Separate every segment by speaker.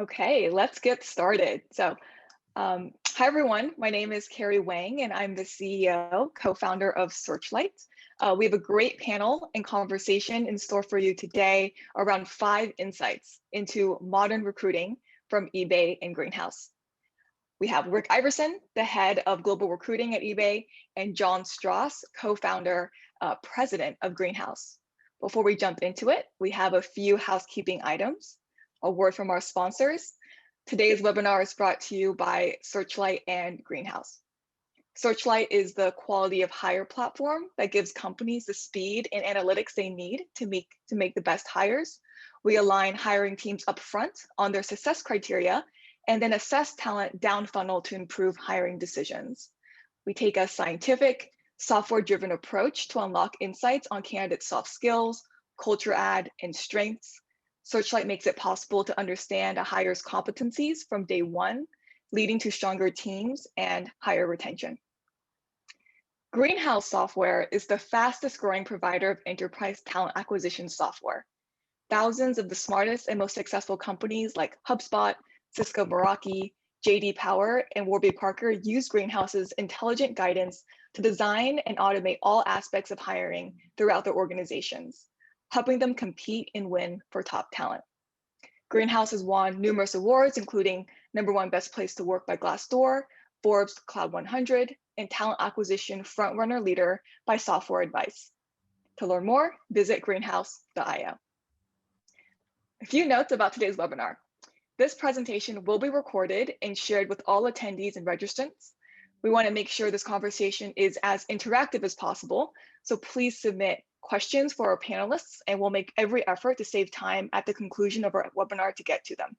Speaker 1: Okay, let's get started. Hi everyone. My name is Kerry Wang, and I'm the CEO, co-founder of Searchlight. We have a great panel and conversation in store for you today around 5 insights into modern recruiting from eBay and Greenhouse. We have Rick Iversen, the head of global recruiting at eBay, and Jon Stross, co-founder, president of Greenhouse. Before we jump into it, we have a few housekeeping items. A word from our sponsors. Today's webinar is brought to you by Searchlight and Greenhouse. Searchlight is the quality of hire platform that gives companies the speed and analytics they need to make the best hires. We align hiring teams upfront on their success criteria and then assess talent down funnel to improve hiring decisions. We take a scientific, software-driven approach to unlock insights on candidates' soft skills, culture add, and strengths. Searchlight makes it possible to understand a hire's competencies from day one, leading to stronger teams and higher retention. Greenhouse Software is the fastest growing provider of enterprise talent acquisition software. Thousands of the smartest and most successful companies like HubSpot, Cisco Meraki, JD Power, and Warby Parker use Greenhouse's intelligent guidance to design and automate all aspects of hiring throughout their organizations, helping them compete and win for top talent. Greenhouse has won numerous awards, including #1 Best Place to Work by Glassdoor, Forbes Cloud 100, and Talent Acquisition Frontrunner Leader by Software Advice. To learn more, visit greenhouse.io. A few notes about today's webinar. This presentation will be recorded and shared with all attendees and registrants. We want to make sure this conversation is as interactive as possible, so please submit questions for our panelists, and we'll make every effort to save time at the conclusion of our webinar to get to them.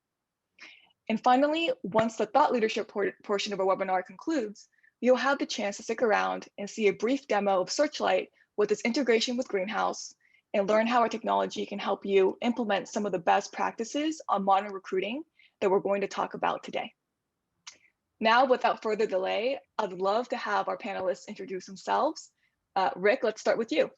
Speaker 1: And finally, once the thought leadership portion of our webinar concludes, you'll have the chance to stick around and see a brief demo of Searchlight with its integration with Greenhouse and learn how our technology can help you implement some of the best practices on modern recruiting that we're going to talk about today. Now, without further delay, I'd love to have our panelists introduce themselves. Rick, let's start with you.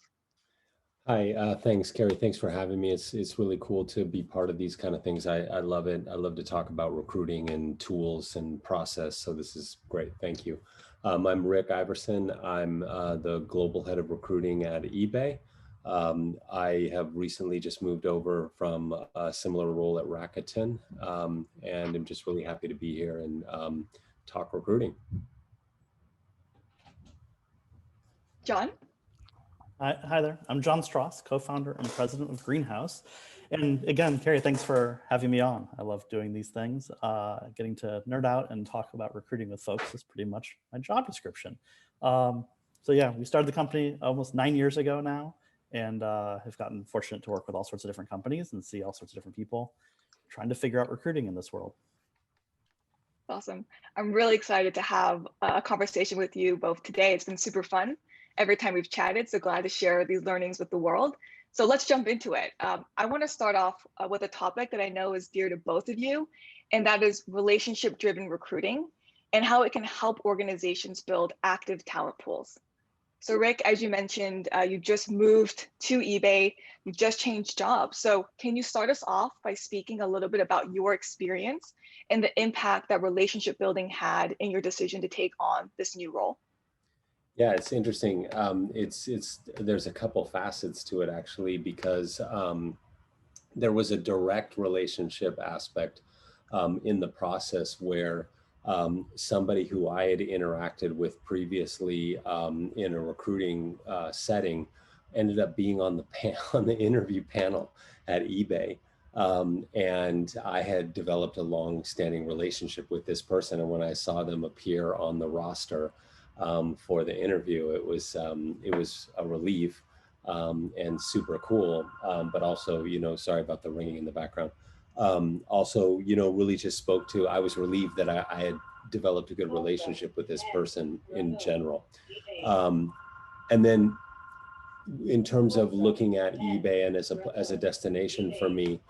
Speaker 2: Hi, thanks, Kerry. Thanks for having me. It's really cool to be part of these kind of things. I love it. I love to talk about recruiting and tools and process. So this is great. Thank you. I'm Rick Iversen. I'm the global head of recruiting at eBay. I have recently just moved over from a similar role at Rakuten, and I'm just really happy to be here and talk recruiting.
Speaker 1: Jon?
Speaker 3: Hi there, I'm Jon Stross, co-founder and president of Greenhouse. And again, Kerry, thanks for having me on. I love doing these things. Getting to nerd out and talk about recruiting with folks is pretty much my job description. So yeah, we started the company almost 9 years ago now, and have gotten fortunate to work with all sorts of different companies and see all sorts of different people trying to figure out recruiting in this world.
Speaker 1: Awesome. I'm really excited to have a conversation with you both today. It's been super fun every time we've chatted, so glad to share these learnings with the world. So let's jump into it. I want to start off with a topic that I know is dear to both of you, and that is relationship-driven recruiting and how it can help organizations build active talent pools. So Rick, as you mentioned, you just moved to eBay, you just changed jobs. So can you start us off by speaking a little bit about your experience and the impact that relationship building had in your decision to take on this new role?
Speaker 2: Yeah, it's interesting. There's a couple facets to it actually, because there was a direct relationship aspect in the process where somebody who I had interacted with previously in a recruiting setting ended up being on the interview panel at eBay. And I had developed a long-standing relationship with this person, and when I saw them appear on the roster for the interview, it was a relief and super cool, but also, sorry about the ringing in the background. Also, really just spoke to, I was relieved that I had developed a good relationship with this person in general. And then in terms of looking at eBay and as a destination for me,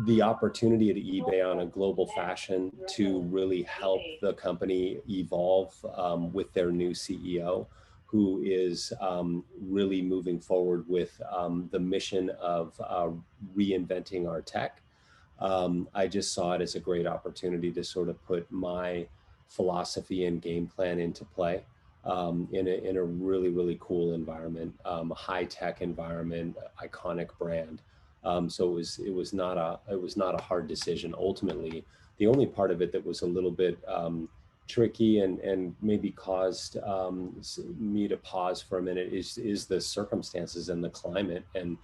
Speaker 2: the opportunity at eBay on a global fashion to really help the company evolve with their new CEO, who is really moving forward with the mission of reinventing our tech, I just saw it as a great opportunity to sort of put my philosophy and game plan into play in a really, really cool environment, high tech environment, iconic brand. So it was not a hard decision. Ultimately, the only part of it that was a little bit tricky and maybe caused me to pause for a minute is the circumstances and the climate, and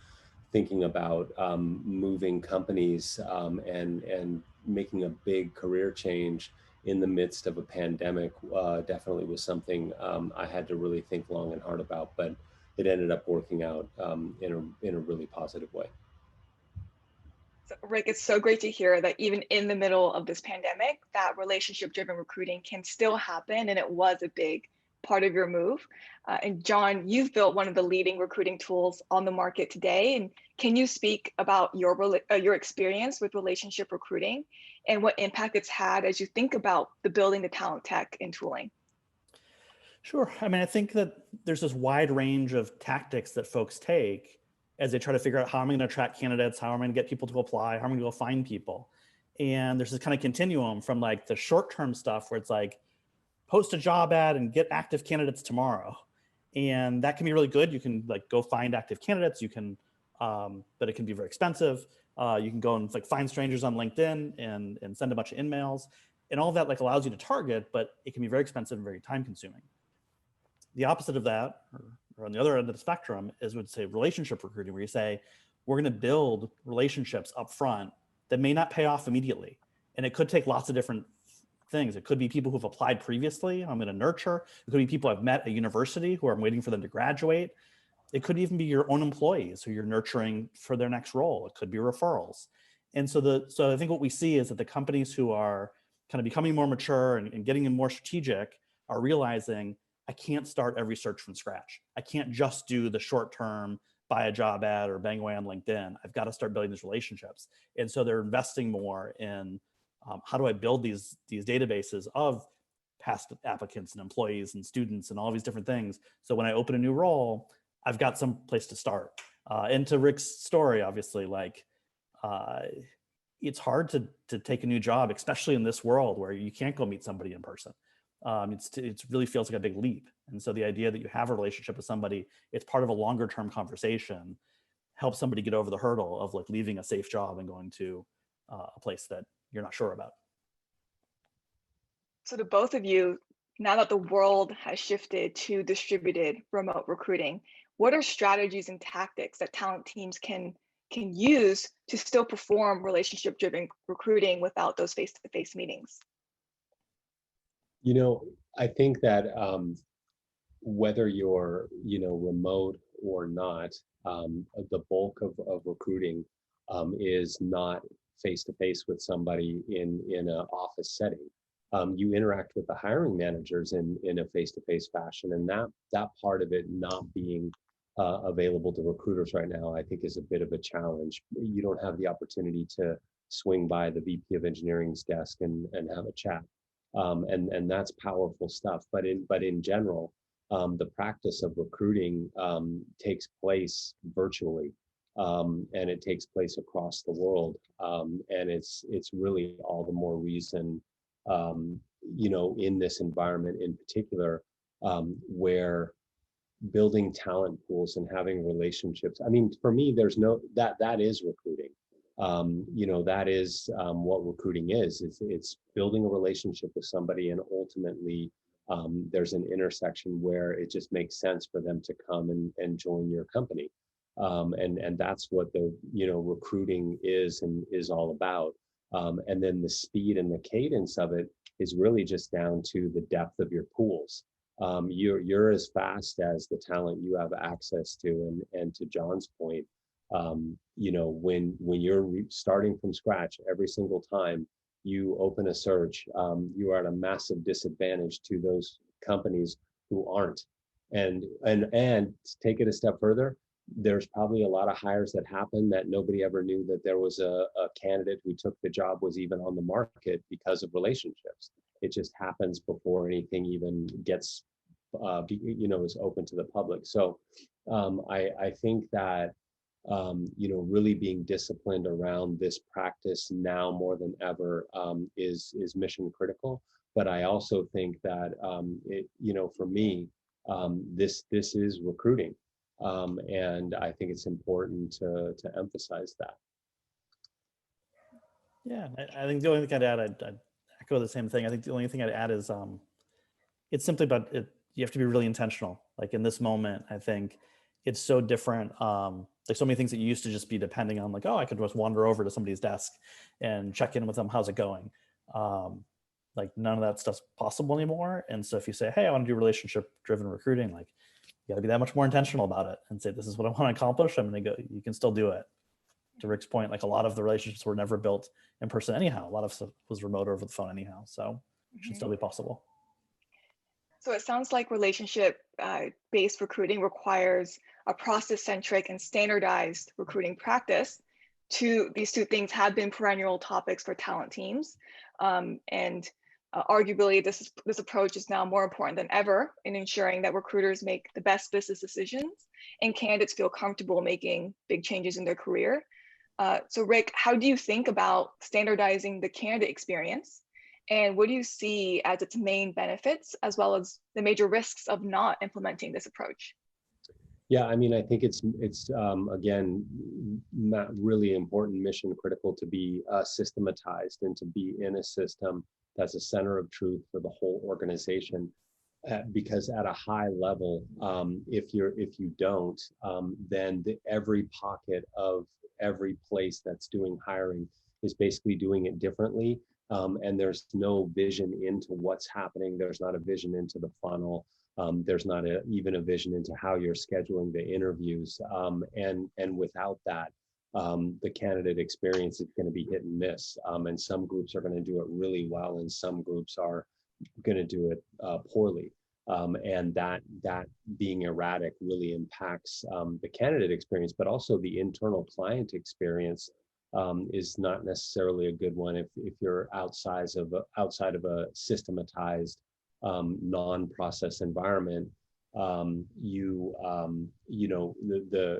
Speaker 2: thinking about moving companies and making a big career change in the midst of a pandemic definitely was something I had to really think long and hard about, but it ended up working out in a really positive way.
Speaker 1: So, Rick, it's so great to hear that even in the middle of this pandemic, that relationship-driven recruiting can still happen, and it was a big part of your move. And Jon, you've built one of the leading recruiting tools on the market today. And can you speak about your experience with relationship recruiting and what impact it's had as you think about the building the talent tech and tooling?
Speaker 3: Sure. I mean, I think that there's this wide range of tactics that folks take as they try to figure out how am I going to attract candidates, how am I going to get people to apply, how am I going to go find people. And there's this kind of continuum from like the short-term stuff where it's like post a job ad and get active candidates tomorrow. And that can be really good. You can like go find active candidates. You can, but it can be very expensive. You can go and like find strangers on LinkedIn and send a bunch of in-mails, and all of that like allows you to target, but it can be very expensive and very time consuming. The opposite of that, or on the other end of the spectrum, is would say relationship recruiting, where you say, we're going to build relationships up front that may not pay off immediately. And it could take lots of different things. It could be people who've applied previously, I'm going to nurture. It could be people I've met at university who I'm waiting for them to graduate. It could even be your own employees who you're nurturing for their next role. It could be referrals. And so I think what we see is that the companies who are kind of becoming more mature and getting more strategic are realizing, I can't start every search from scratch. I can't just do the short term, buy a job ad or bang away on LinkedIn. I've got to start building these relationships. And so they're investing more in how do I build these databases of past applicants and employees and students and all these different things. So when I open a new role, I've got some place to start. And to Rick's story, obviously, like it's hard to take a new job, especially in this world where you can't go meet somebody in person. It really feels like a big leap. And so the idea that you have a relationship with somebody, it's part of a longer term conversation, helps somebody get over the hurdle of like leaving a safe job and going to a place that you're not sure about.
Speaker 1: So to both of you, now that the world has shifted to distributed remote recruiting, what are strategies and tactics that talent teams can use to still perform relationship-driven recruiting without those face-to-face meetings?
Speaker 2: You know, I think that whether you're, remote or not, the bulk of recruiting is not face to face with somebody in an office setting. You interact with the hiring managers in a face to face fashion, and that part of it not being available to recruiters right now, I think, is a bit of a challenge. You don't have the opportunity to swing by the VP of Engineering's desk and have a chat. And that's powerful stuff. But in general, the practice of recruiting takes place virtually, and it takes place across the world. And it's really all the more reason, in this environment in particular, where building talent pools and having relationships. I mean, for me, there's that is recruiting. That is what recruiting is. It's building a relationship with somebody, and ultimately there's an intersection where it just makes sense for them to come and join your company. And that's what the recruiting is and is all about. And then the speed and the cadence of it is really just down to the depth of your pools. You're as fast as the talent you have access to, and to Jon's point, when you're starting from scratch every single time you open a search, you are at a massive disadvantage to those companies who aren't. And to take it a step further, there's probably a lot of hires that happen that nobody ever knew that there was a candidate who took the job was even on the market because of relationships. It just happens before anything even gets, is open to the public. So I think that really being disciplined around this practice now more than ever is mission critical. But I also think that for me, this is recruiting, and I think it's important to emphasize that.
Speaker 3: Yeah, I think the only thing I'd add, I'd echo the same thing. I think the only thing I'd add is it's simply about it. You have to be really intentional. Like in this moment, I think it's so different. Like so many things that you used to just be depending on, like, oh, I could just wander over to somebody's desk and check in with them. How's it going? Like none of that stuff's possible anymore. And so if you say, hey, I want to do relationship-driven recruiting, like you got to be that much more intentional about it and say, this is what I want to accomplish. I'm going to go. You can still do it. To Rick's point, like a lot of the relationships were never built in person anyhow. A lot of stuff was remote or over the phone anyhow. So it should still be possible.
Speaker 1: So it sounds like relationship-based recruiting requires a process-centric and standardized recruiting practice. These two things have been perennial topics for talent teams. And arguably, this approach is now more important than ever in ensuring that recruiters make the best business decisions and candidates feel comfortable making big changes in their career. So Rick, how do you think about standardizing the candidate experience? And what do you see as its main benefits, as well as the major risks of not implementing this approach?
Speaker 2: Yeah, I mean, I think it's again, really important, mission critical to be systematized and to be in a system that's a center of truth for the whole organization. Because at a high level, if you don't, then every pocket of every place that's doing hiring is basically doing it differently. And there's no vision into what's happening. There's not a vision into the funnel. There's not even a vision into how you're scheduling the interviews. And without that, the candidate experience is going to be hit and miss. And some groups are going to do it really well, and some groups are going to do it poorly. And that being erratic really impacts the candidate experience, but also the internal client experience is not necessarily a good one if you're outside of a systematized non-process environment. The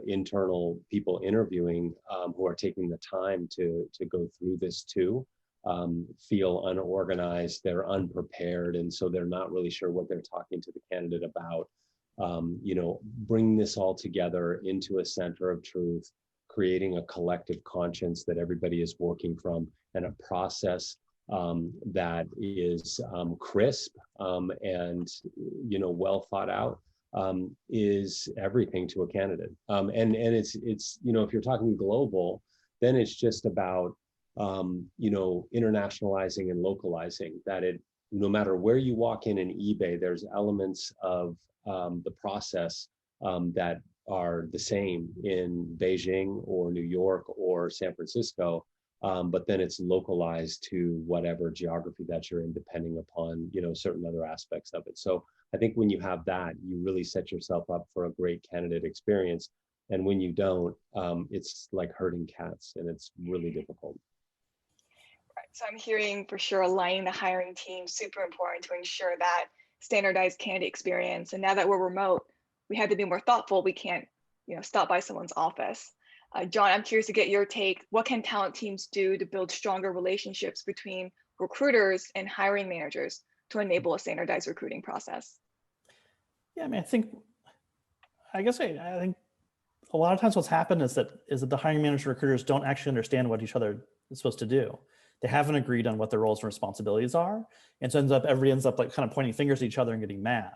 Speaker 2: internal people interviewing who are taking the time to go through this too feel unorganized, they're unprepared, and so they're not really sure what they're talking to the candidate about. Bring this all together into a center of truth, creating a collective conscience that everybody is working from, and a process that is crisp and well thought out is everything to a candidate. And it's if you're talking global, then it's just about internationalizing and localizing that no matter where you walk in eBay, there's elements of the process that are the same in Beijing or New York or San Francisco, but then it's localized to whatever geography that you're in, depending upon certain other aspects of it. So I think when you have that, you really set yourself up for a great candidate experience. And when you don't, it's like herding cats, and it's really difficult.
Speaker 1: Right. So I'm hearing for sure aligning the hiring team super important to ensure that standardized candidate experience. And now that we're remote, we have to be more thoughtful. We can't, stop by someone's office. Jon, I'm curious to get your take. What can talent teams do to build stronger relationships between recruiters and hiring managers to enable a standardized recruiting process?
Speaker 3: Yeah, I mean, I think a lot of times what's happened is that the hiring manager recruiters don't actually understand what each other is supposed to do. They haven't agreed on what their roles and responsibilities are. And so everybody ends up like kind of pointing fingers at each other and getting mad.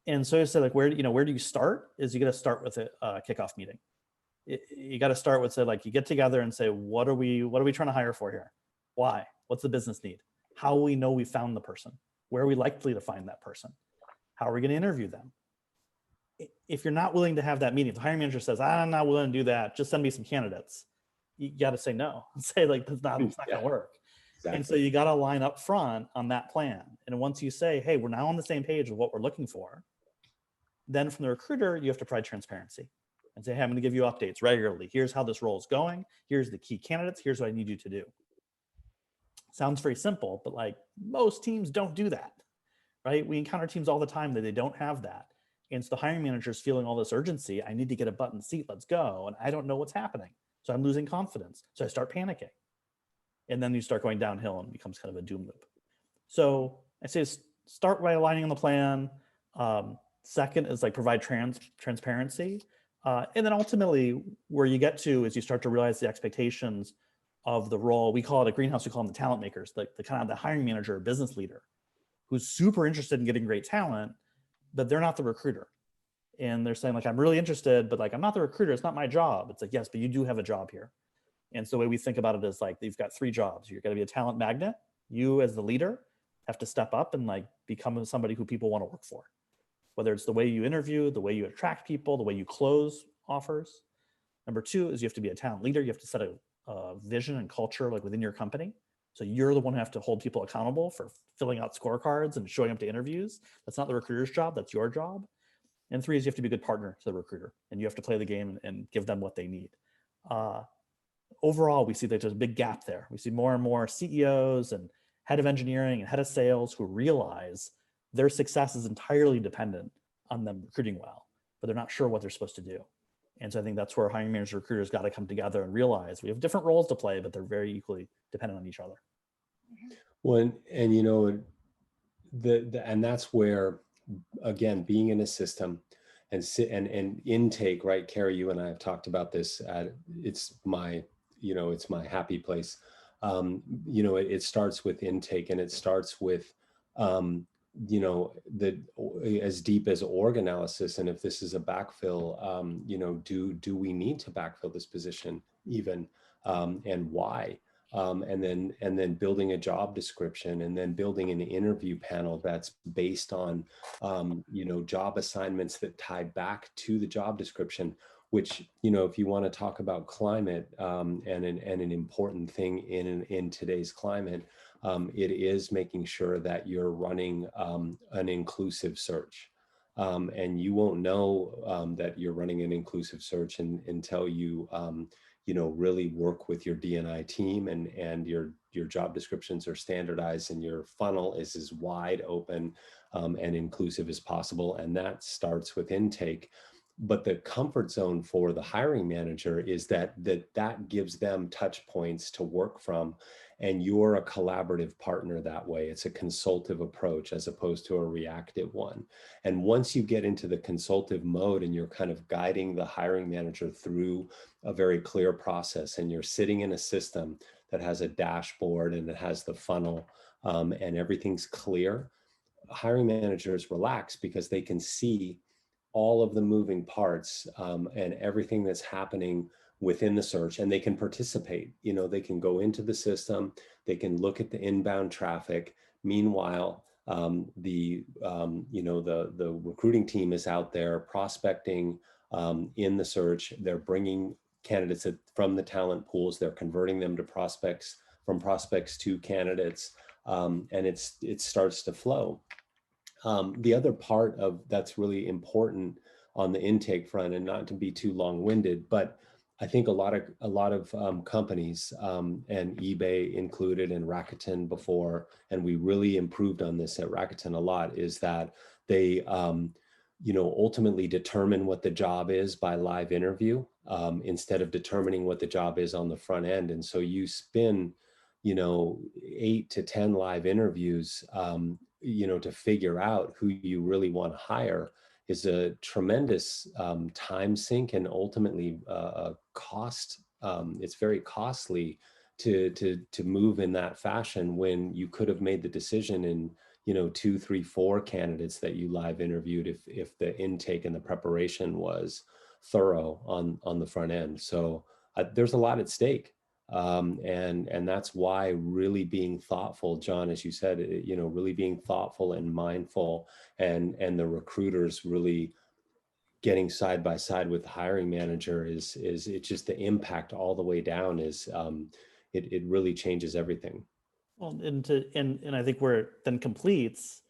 Speaker 3: And so I say, like, where do you start? Is you got to start with a kickoff meeting. You got to start with, you get together and say, what are we trying to hire for here? Why? What's the business need? How will we know we found the person? Where are we likely to find that person? How are we going to interview them? If you're not willing to have that meeting, if the hiring manager says, I'm not willing to do that, just send me some candidates, you got to say no and say, like, it's not going to work. Exactly. And so you got to line up front on that plan. And once you say, hey, we're now on the same page of what we're looking for, then from the recruiter, you have to provide transparency and say, hey, I'm going to give you updates regularly. Here's how this role is going. Here's the key candidates. Here's what I need you to do. Sounds very simple, but like most teams don't do that, right? We encounter teams all the time that they don't have that. And so the hiring manager is feeling all this urgency. I need to get a button seat. Let's go. And I don't know what's happening. So I'm losing confidence. So I start panicking. And then you start going downhill and it becomes kind of a doom loop. So I say start by aligning on the plan. Second is like provide transparency. And then ultimately where you get to is you start to realize the expectations of the role. We call it at Greenhouse, we call them the talent makers, the kind of the hiring manager or business leader who's super interested in getting great talent, but they're not the recruiter. And they're saying like, I'm really interested, but like, I'm not the recruiter. It's not my job. It's like, yes, but you do have a job here. And so the way we think about it is like, you've got 3 jobs. You're going to be a talent magnet. You as the leader have to step up and like become somebody who people want to work for. Whether it's the way you interview, the way you attract people, the way you close offers. Number 2 is you have to be a talent leader. You have to set a vision and culture like within your company. So you're the one who have to hold people accountable for filling out scorecards and showing up to interviews. That's not the recruiter's job, that's your job. And 3 is you have to be a good partner to the recruiter and you have to play the game and give them what they need. Overall, we see that there's a big gap there. We see more and more CEOs and head of engineering and head of sales who realize their success is entirely dependent on them recruiting well, but they're not sure what they're supposed to do. And so I think that's where hiring managers and recruiters got to come together and realize we have different roles to play, but they're very equally dependent on each other.
Speaker 2: Well, and you know, and that's where, again, being in a system and intake, right? Kerry, you and I have talked about this. It's my happy place. It starts with intake, and it starts with, as deep as org analysis. And if this is a backfill, do we need to backfill this position even, and why? And then building a job description, and then building an interview panel that's based on, job assignments that tie back to the job description, which, if you want to talk about climate, and an important thing in today's climate, it is making sure that you're running an inclusive search. And you won't know that you're running an inclusive search until you really work with your D&I team, and your job descriptions are standardized and your funnel is as wide open and inclusive as possible. And that starts with intake. But the comfort zone for the hiring manager is that gives them touch points to work from. And you're a collaborative partner that way. It's a consultative approach as opposed to a reactive one. And once you get into the consultative mode and you're kind of guiding the hiring manager through a very clear process, and you're sitting in a system that has a dashboard and it has the funnel, and everything's clear, hiring managers relax because they can see all of the moving parts and everything that's happening within the search, and they can participate. They can go into the system, they can look at the inbound traffic. Meanwhile, the recruiting team is out there prospecting in the search. They're bringing candidates from the talent pools, they're converting them to prospects, from prospects to candidates, and it starts to flow. The other part of that's really important on the intake front, and not to be too long-winded, but I think a lot of companies, and eBay included, and Rakuten before, and we really improved on this at Rakuten a lot, is that they ultimately determine what the job is by live interview, instead of determining what the job is on the front end. And so you spin 8 to 10 live interviews to figure out who you really want to hire, is a tremendous time sink, and ultimately a cost. It's very costly to move in that fashion, when you could have made the decision in 2, 3, 4 candidates that you live interviewed if the intake and the preparation was thorough on the front end. So there's a lot at stake. And that's why really being thoughtful, Jon, as you said, really being thoughtful and mindful, and the recruiters really getting side by side with the hiring manager is it's just the impact all the way down is it really changes everything.
Speaker 3: Well, and I think where it then completes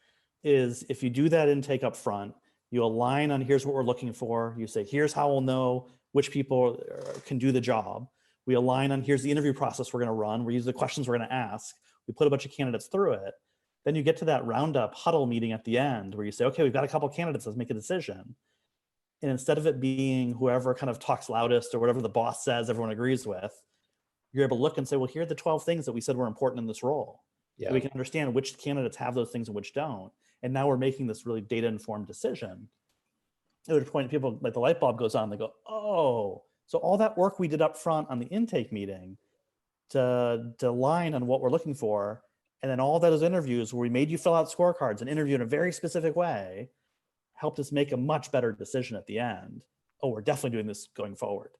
Speaker 3: is if you do that intake up front, you align on here's what we're looking for. You say, here's how we'll know which people can do the job. We align on here's the interview process we're going to run. We use the questions we're going to ask. We put a bunch of candidates through it. Then you get to that roundup huddle meeting at the end where you say, okay, we've got a couple candidates, let's make a decision. And instead of it being whoever kind of talks loudest or whatever the boss says everyone agrees with, you're able to look and say, well, here are the 12 things that we said were important in this role.
Speaker 2: Yeah.
Speaker 3: So we can understand which candidates have those things and which don't. And now we're making this really data-informed decision. At which point people, like the light bulb goes on, they go, oh, so all that work we did up front on the intake meeting to align on what we're looking for, and then all those interviews where we made you fill out scorecards and interview in a very specific way, helped us make a much better decision at the end. Oh, we're definitely doing this going forward.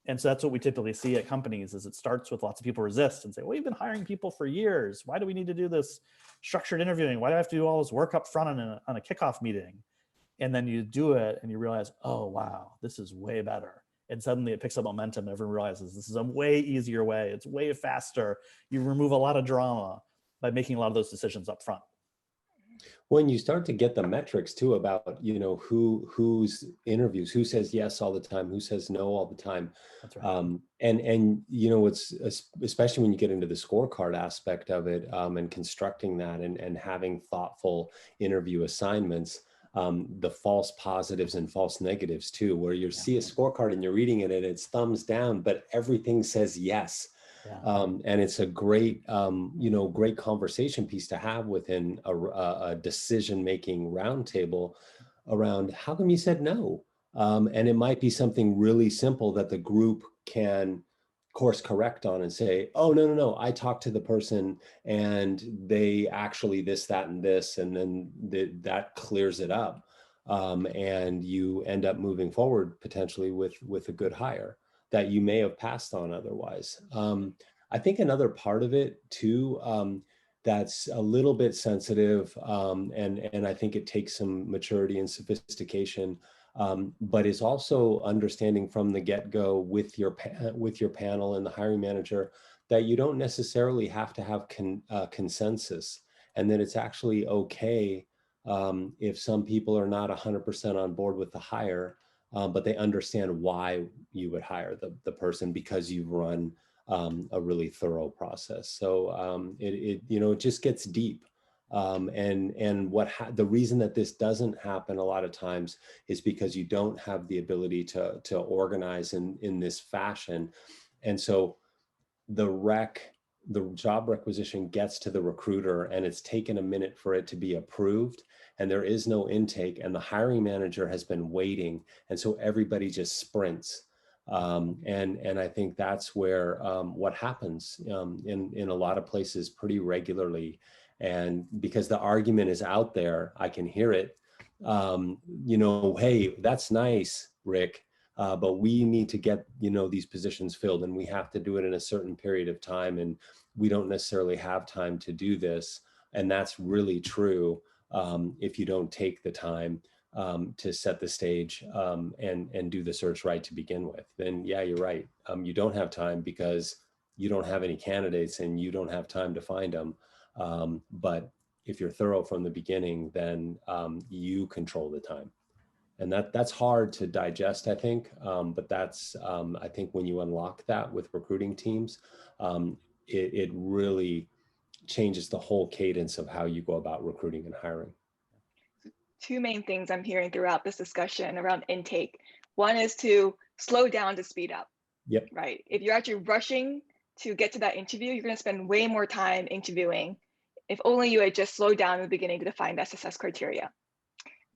Speaker 3: And so that's what we typically see at companies is it starts with lots of people resist and say, well, we've been hiring people for years. Why do we need to do this structured interviewing? Why do I have to do all this work up front on a kickoff meeting? And then you do it and you realize, oh, wow, this is way better. And suddenly it picks up momentum. Everyone realizes this is a way easier way. It's way faster. You remove a lot of drama by making a lot of those decisions up front.
Speaker 2: When you start to get the metrics too about, who's interviews, who says yes all the time, who says no all the time.
Speaker 3: That's right.
Speaker 2: And it's especially when you get into the scorecard aspect of it, and constructing that and having thoughtful interview assignments, the false positives and false negatives too, where you see a scorecard and you're reading it and it's thumbs down, but everything says yes.
Speaker 3: Yeah.
Speaker 2: And it's a great, great conversation piece to have within a decision-making roundtable around how come you said no? And it might be something really simple that the group can course correct on and say, oh, no, I talked to the person and they actually this, that, and this, and then that clears it up. And you end up moving forward potentially with a good hire that you may have passed on otherwise. I think another part of it too, that's a little bit sensitive, and I think it takes some maturity and sophistication, but is also understanding from the get-go with your panel and the hiring manager that you don't necessarily have to have consensus, and that it's actually okay if some people are not 100% on board with the hire, but they understand why you would hire the person because you've run a really thorough process. So it just gets deep. And the reason that this doesn't happen a lot of times is because you don't have the ability to organize in this fashion. And so the job requisition gets to the recruiter and it's taken a minute for it to be approved, and there is no intake, and the hiring manager has been waiting, and so everybody just sprints. And I think that's where what happens in a lot of places pretty regularly. And because the argument is out there, I can hear it. Hey, that's nice, Rick, but we need to get these positions filled, and we have to do it in a certain period of time, and we don't necessarily have time to do this. And that's really true if you don't take the time to set the stage and do the search right to begin with. Then yeah, you're right. You don't have time because you don't have any candidates and you don't have time to find them. But if you're thorough from the beginning, then you control the time. And that's hard to digest, I think. But that's, I think when you unlock that with recruiting teams, it really changes the whole cadence of how you go about recruiting and hiring.
Speaker 1: Two main things I'm hearing throughout this discussion around intake. One is to slow down to speed up.
Speaker 2: Yep.
Speaker 1: Right. If you're actually rushing to get to that interview, you're going to spend way more time interviewing. If only you had just slowed down in the beginning to define that success criteria.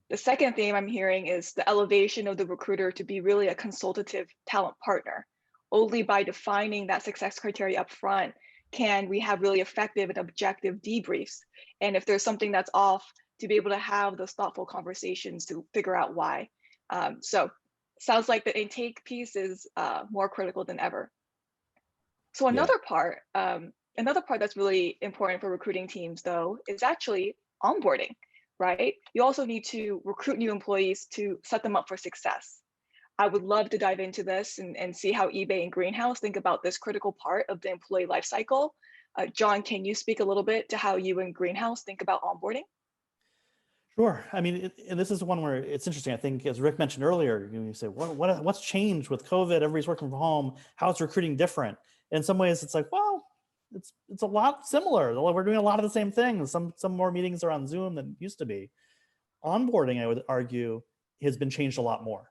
Speaker 1: The second theme I'm hearing is the elevation of the recruiter to be really a consultative talent partner. Only by defining that success criteria up front can we have really effective and objective debriefs. And if there's something that's off, to be able to have those thoughtful conversations to figure out why. So sounds like the intake piece is more critical than ever. So another part that's really important for recruiting teams though, is actually onboarding, right? You also need to recruit new employees to set them up for success. I would love to dive into this and see how eBay and Greenhouse think about this critical part of the employee lifecycle. Jon, can you speak a little bit to how you and Greenhouse think about onboarding?
Speaker 3: Sure. I mean, and this is one where it's interesting. I think, as Rick mentioned earlier, you say, what's changed with COVID? Everybody's working from home. How is recruiting different? In some ways, it's like, well, it's a lot similar. We're doing a lot of the same things. Some more meetings are on Zoom than used to be. Onboarding, I would argue, has been changed a lot more.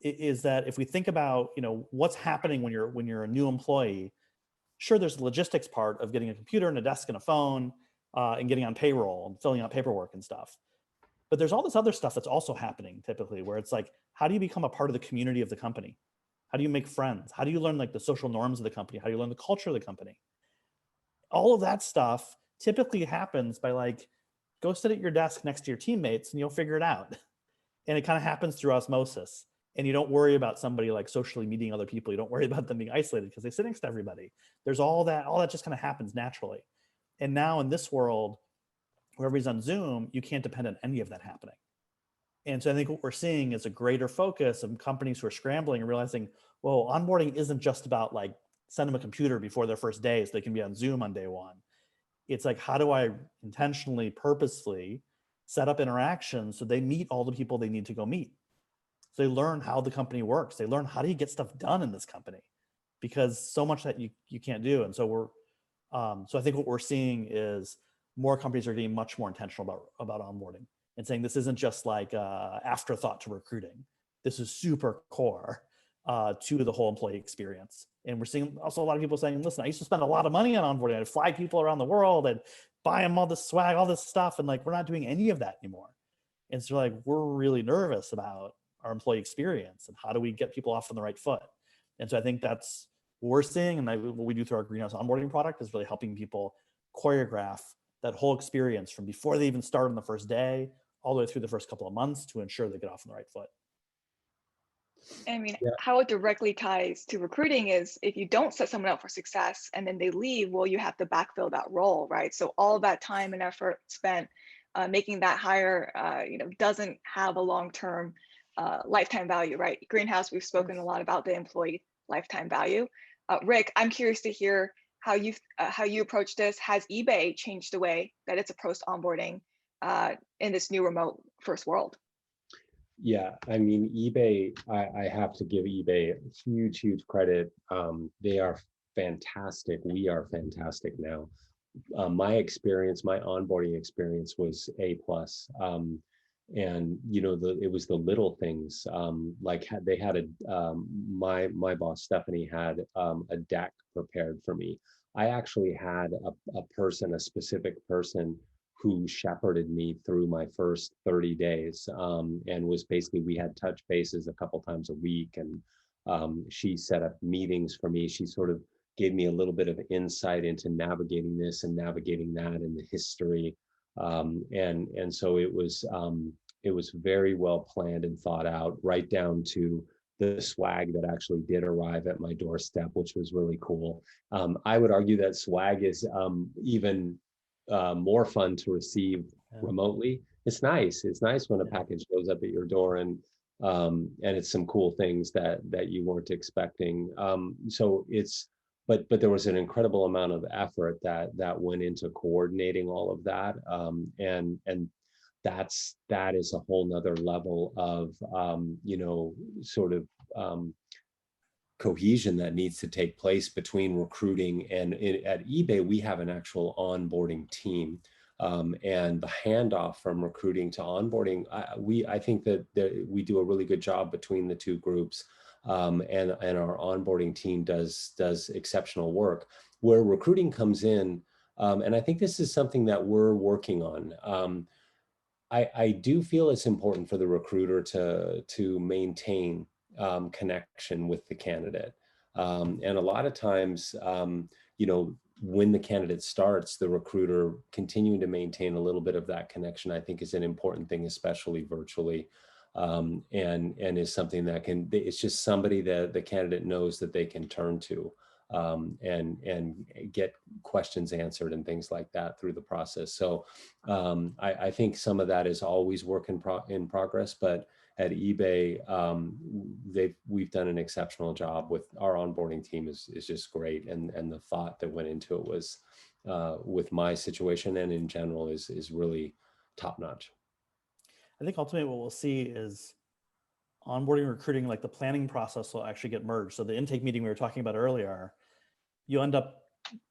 Speaker 3: Is that if we think about, what's happening when you're a new employee, sure, there's the logistics part of getting a computer and a desk and a phone, and getting on payroll and filling out paperwork and stuff. But there's all this other stuff that's also happening typically, where it's like, how do you become a part of the community of the company? How do you make friends? How do you learn like the social norms of the company? How do you learn the culture of the company? All of that stuff typically happens by like, go sit at your desk next to your teammates and you'll figure it out. And it kind of happens through osmosis. And you don't worry about somebody like socially meeting other people. You don't worry about them being isolated because they sit next to everybody. There's all that just kind of happens naturally. And now in this world, where everybody's on Zoom, you can't depend on any of that happening. And so I think what we're seeing is a greater focus of companies who are scrambling and realizing, well, onboarding isn't just about like send them a computer before their first day so they can be on Zoom on day one. It's like, how do I intentionally, purposefully set up interactions so they meet all the people they need to go meet? So they learn how the company works. They learn how do you get stuff done in this company, because so much that you can't do. And so so I think what we're seeing is more companies are getting much more intentional about onboarding and saying this isn't just like afterthought to recruiting. This is super core to the whole employee experience. And we're seeing also a lot of people saying, listen, I used to spend a lot of money on onboarding. I'd fly people around the world and buy them all this swag, all this stuff. And like, we're not doing any of that anymore. And so like, we're really nervous about our employee experience and how do we get people off on the right foot. And so I think that's what we're seeing. And what we do through our Greenhouse onboarding product is really helping people choreograph that whole experience from before they even start on the first day, all the way through the first couple of months to ensure they get off on the right foot.
Speaker 1: I mean,
Speaker 2: Yeah.
Speaker 1: how it directly ties to recruiting is if you don't set someone up for success and then they leave, well, you have to backfill that role, right? So all that time and effort spent making that hire, doesn't have a long-term lifetime value, right? Greenhouse, we've spoken a lot about the employee lifetime value. Rick, I'm curious to hear how you approach this. Has eBay changed the way that it's approached onboarding in this new remote first world?
Speaker 2: Yeah, I mean, eBay, I have to give eBay huge credit. They are fantastic. We are fantastic now. My onboarding experience was A+. And it was the little things, like they had my boss Stephanie had a deck prepared for me. I actually had a specific person who shepherded me through my first 30 days, and was basically, we had touch bases a couple times a week, and she set up meetings for me. She sort of gave me a little bit of insight into navigating this and navigating that and the history. And so it was very well planned and thought out, right down to the swag that actually did arrive at my doorstep, which was really cool. I would argue that swag is even more fun to receive remotely. It's nice. It's nice when a package shows up at your door and it's some cool things that you weren't expecting. But there was an incredible amount of effort that went into coordinating all of that, and that is a whole nother level of sort of cohesion that needs to take place between recruiting and at eBay. We have an actual onboarding team, and the handoff from recruiting to onboarding. I think that we do a really good job between the two groups. And our onboarding team does exceptional work. Where recruiting comes in, and I think this is something that we're working on. I do feel it's important for the recruiter to maintain connection with the candidate, and a lot of times, when the candidate starts, the recruiter continuing to maintain a little bit of that connection, I think, is an important thing, especially virtually. And is something that it's just somebody that the candidate knows that they can turn to, and get questions answered and things like that through the process. So I think some of that is always work in progress, but at eBay, we've done an exceptional job with our onboarding team. Is just great, and the thought that went into it was, with my situation and in general, is really top notch.
Speaker 3: I think ultimately what we'll see is onboarding, recruiting, like the planning process will actually get merged. So the intake meeting we were talking about earlier, you end up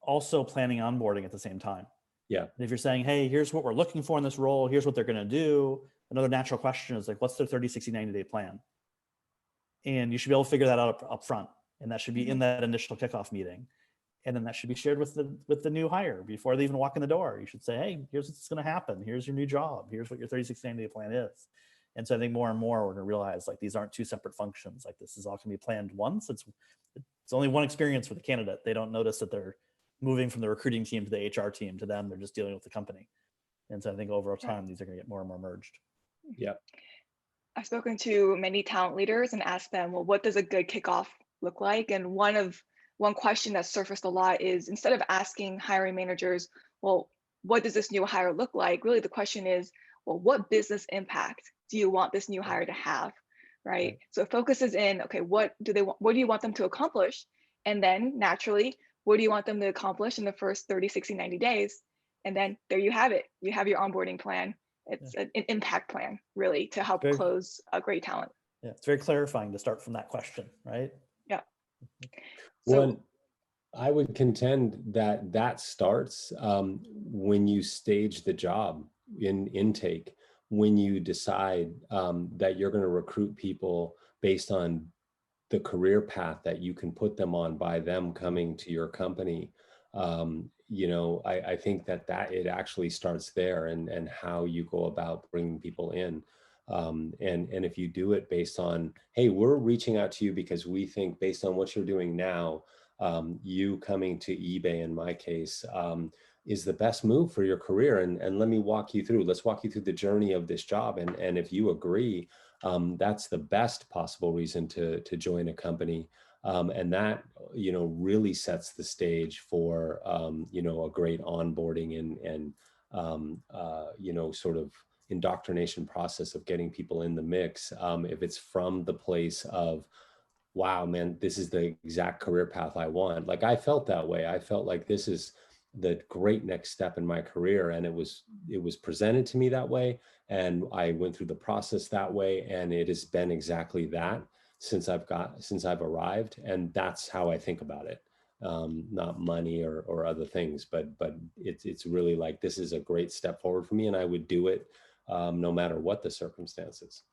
Speaker 3: also planning onboarding at the same time.
Speaker 2: Yeah.
Speaker 3: And if you're saying, hey, here's what we're looking for in this role, here's what they're going to do, another natural question is like, what's their 30, 60, 90-day plan? And you should be able to figure that out up front. And that should be in that initial kickoff meeting. And then that should be shared with the new hire before they even walk in the door. You should say, hey, here's what's going to happen. Here's your new job. Here's what your 30, 60, 90-day plan is. And so I think more and more we're going to realize like these aren't two separate functions. Like this is all can be planned once. It's only one experience for the candidate. They don't notice that they're moving from the recruiting team to the HR team to them. They're just dealing with the company. And so I think over time, these are going to get more and more merged.
Speaker 2: Yep.
Speaker 1: I've spoken to many talent leaders and asked them, well, what does a good kickoff look like? And one question that surfaced a lot is instead of asking hiring managers, well, what does this new hire look like? Really, the question is, well, what business impact do you want this new hire to have, right? So it focuses in, okay, what do you want them to accomplish? And then naturally, what do you want them to accomplish in the first 30, 60, 90 days? And then there you have it. You have your onboarding plan. It's an impact plan, really, to help close a great talent.
Speaker 3: Yeah, it's very clarifying to start from that question, right?
Speaker 1: Yeah.
Speaker 2: Well, I would contend that starts when you stage the job in intake, when you decide that you're going to recruit people based on the career path that you can put them on by them coming to your company. I think that it actually starts there and how you go about bringing people in. And if you do it based on, hey, we're reaching out to you because we think based on what you're doing now, you coming to eBay in my case, is the best move for your career. And let's walk you through the journey of this job. And if you agree, that's the best possible reason to join a company. And that, really sets the stage for, a great onboarding and sort of indoctrination process of getting people in the mix. If it's from the place of, wow, man, this is the exact career path I want. Like I felt that way. I felt like this is the great next step in my career. And it was presented to me that way. And I went through the process that way. And it has been exactly that since I've arrived. And that's how I think about it. Not money or other things, but it's really like, this is a great step forward for me. And I would do it no matter what the circumstances.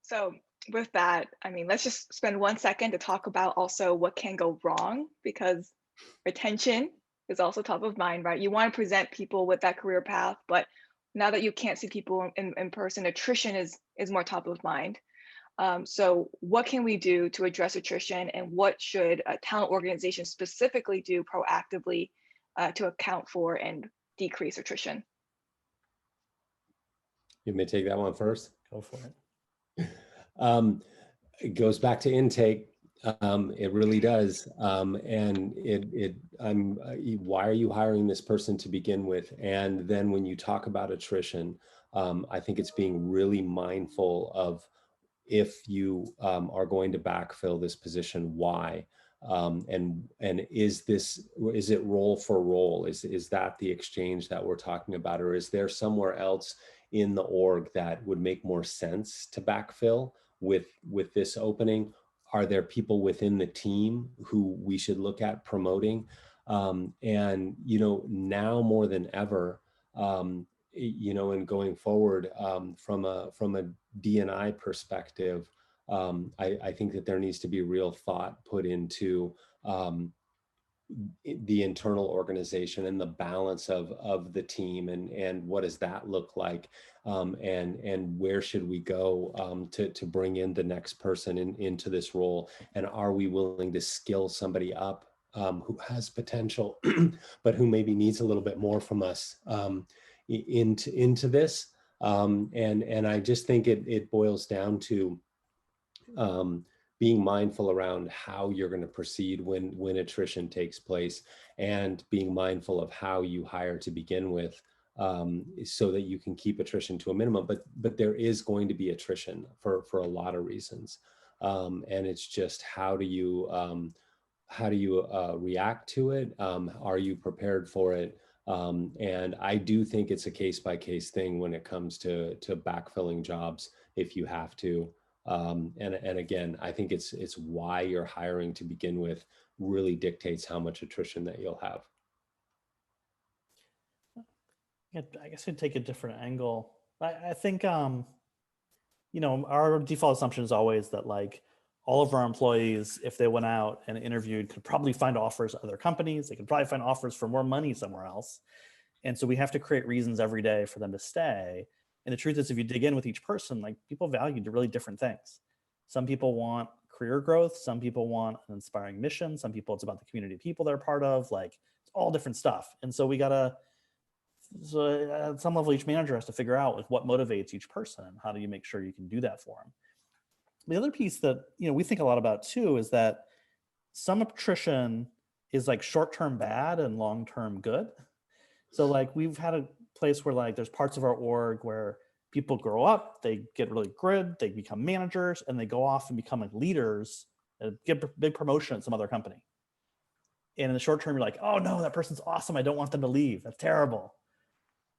Speaker 1: So with that, I mean, let's just spend 1 second to talk about also what can go wrong, because retention is also top of mind, right? You want to present people with that career path, but now that you can't see people in person, attrition is more top of mind. So what can we do to address attrition, and what should a talent organization specifically do proactively to account for and decrease attrition?
Speaker 2: You may take that one first.
Speaker 3: Go for it.
Speaker 2: It goes back to intake. It really does. And why are you hiring this person to begin with? And then when you talk about attrition, I think it's being really mindful of, if you are going to backfill this position, why? And is it role for role? Is that the exchange that we're talking about? Or is there somewhere else in the org that would make more sense to backfill with this opening? Are there people within the team who we should look at promoting? And now more than ever, and going forward, from a D&I perspective, I think that there needs to be real thought put into the internal organization and the balance of the team, and what does that look like, and where should we go to bring in the next person into this role, and are we willing to skill somebody up who has potential but who maybe needs a little bit more from us into this, and I just think it boils down to being mindful around how you're going to proceed when attrition takes place, and being mindful of how you hire to begin with, so that you can keep attrition to a minimum. But there is going to be attrition for a lot of reasons, and it's just how do you react to it? Are you prepared for it? And I do think it's a case-by-case thing when it comes to backfilling jobs, if you have to. And again, I think it's why you're hiring to begin with, really dictates how much attrition that you'll have.
Speaker 3: Yeah, I guess I'd take a different angle. I think, you know, our default assumption is always that like all of our employees, if they went out and interviewed, could probably find offers at other companies. They could probably find offers for more money somewhere else. And so we have to create reasons every day for them to stay. And the truth is, if you dig in with each person, like people value really different things. Some people want career growth. Some people want an inspiring mission. Some people, it's about the community of people they're part of. Like it's all different stuff. And so so at some level, each manager has to figure out like what motivates each person and how do you make sure you can do that for them. The other piece that, you know, we think a lot about too is that some attrition is like short-term bad and long-term good. So like we've had a place where like there's parts of our org where people grow up, they get really good, they become managers, and they go off and become like leaders and get a big promotion at some other company. And in the short term, you're like, oh no, that person's awesome. I don't want them to leave. That's terrible.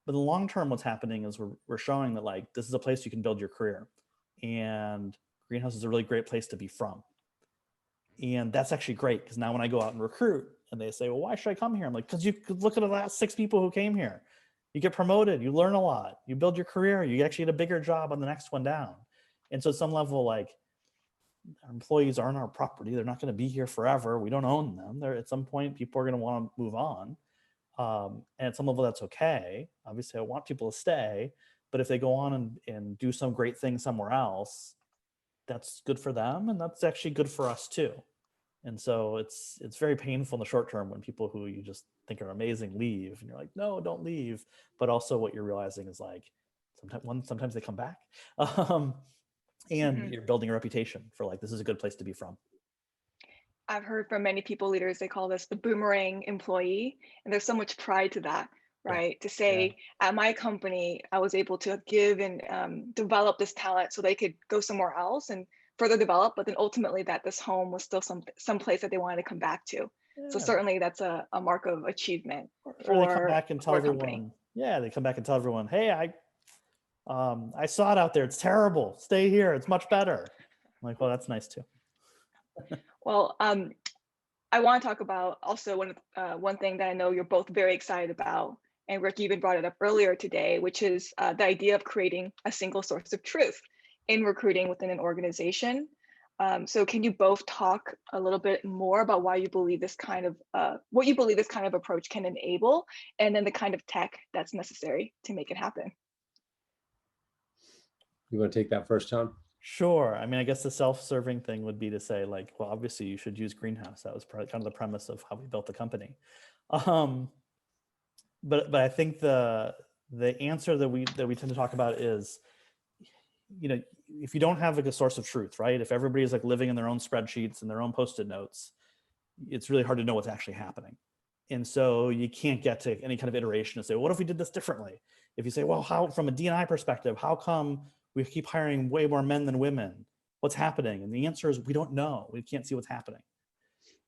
Speaker 3: But in the long term, what's happening is we're showing that like this is a place you can build your career, and Greenhouse is a really great place to be from. And that's actually great because now when I go out and recruit and they say, well, why should I come here? I'm like, because you could look at the last 6 people who came here. You get promoted, you learn a lot, you build your career, you actually get a bigger job on the next one down. And so at some level, like our employees aren't our property. They're not going to be here forever. We don't own them. They're, at some point, people are going to want to move on. And at some level, that's okay. Obviously, I want people to stay. But if they go on and do some great thing somewhere else, that's good for them. And that's actually good for us too. And so it's very painful in the short term when people who you just think are amazing leave. And you're like, no, don't leave. But also what you're realizing is like, sometimes they come back. And you're building a reputation for like, this is a good place to be from.
Speaker 1: I've heard from many people leaders, they call this the boomerang employee. And there's so much pride to that, right? Yeah. To say at my company, I was able to give and develop this talent so they could go somewhere else and further develop, but then ultimately that this home was still some place that they wanted to come back to. Yeah. So certainly that's a mark of achievement.
Speaker 3: Or they come back and tell everyone, they come back and tell everyone, hey, I saw it out there. It's terrible. Stay here. It's much better. I'm like, well, that's nice too.
Speaker 1: Well, I want to talk about also one thing that I know you're both very excited about, and Rick even brought it up earlier today, which is the idea of creating a single source of truth in recruiting within an organization. So can you both talk a little bit more about why you believe this kind of, what you believe this kind of approach can enable, and then the kind of tech that's necessary to make it happen?
Speaker 2: You want to take that first, Jon?
Speaker 3: Sure. I mean, I guess the self-serving thing would be to say like, well, obviously you should use Greenhouse. That was kind of the premise of how we built the company. But I think the answer that we tend to talk about is, you know, if you don't have like a source of truth, right? If everybody's like living in their own spreadsheets and their own Post-it notes, it's really hard to know what's actually happening. And so you can't get to any kind of iteration and say, what if we did this differently? If you say, well, how, from a D&I perspective, how come we keep hiring way more men than women? What's happening? And the answer is we don't know. We can't see what's happening.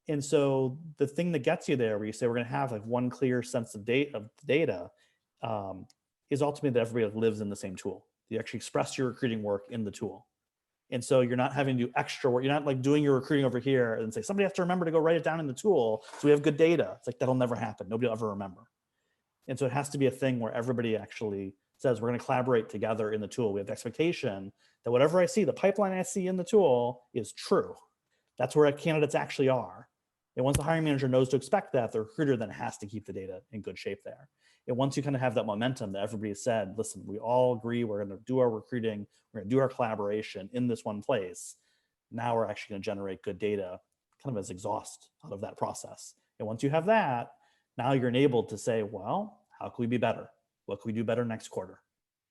Speaker 3: And so the thing that gets you there, where you say we're going to have like one clear sense of data, is ultimately that everybody lives in the same tool. You actually express your recruiting work in the tool. And so you're not having to do extra work. You're not like doing your recruiting over here and say, somebody has to remember to go write it down in the tool so we have good data. It's like, that'll never happen. Nobody will ever remember. And so it has to be a thing where everybody actually says, we're going to collaborate together in the tool. We have the expectation that whatever I see, the pipeline I see in the tool is true. That's where candidates actually are. And once the hiring manager knows to expect that, the recruiter then has to keep the data in good shape there. And once you kind of have that momentum that everybody has said, listen, we all agree we're going to do our recruiting, we're going to do our collaboration in this one place. Now we're actually going to generate good data kind of as exhaust out of that process. And once you have that, now you're enabled to say, well, how can we be better? What can we do better next quarter?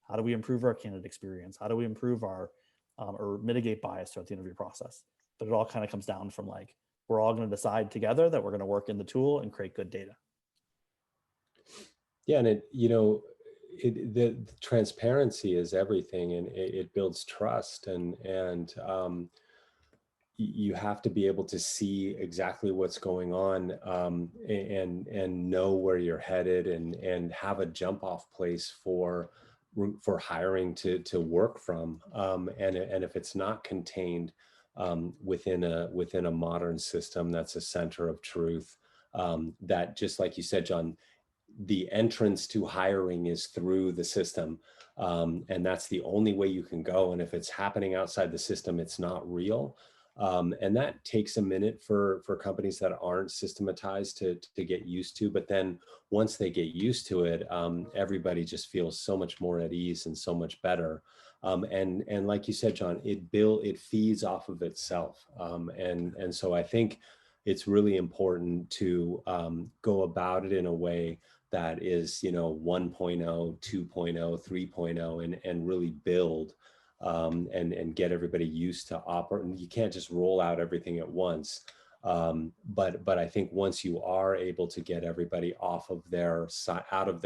Speaker 3: How do we improve our candidate experience? How do we improve our or mitigate bias throughout the interview process? But it all kind of comes down from like, we're all going to decide together that we're going to work in the tool and create good data.
Speaker 2: Yeah, and the transparency is everything, and it builds trust, and you have to be able to see exactly what's going on, and know where you're headed, and have a jump off place for hiring to work from, and if it's not contained, within a modern system that's a center of truth. That, just like you said, John, the entrance to hiring is through the system. And that's the only way you can go. And if it's happening outside the system, it's not real. And that takes a minute for companies that aren't systematized to get used to. But then once they get used to it, everybody just feels so much more at ease and so much better. And like you said, John, it feeds off of itself. And so I think it's really important to go about it in a way that is, 1.0, 2.0, 3.0, and really build and get everybody used to operate. You can't just roll out everything at once. But I think once you are able to get everybody out of their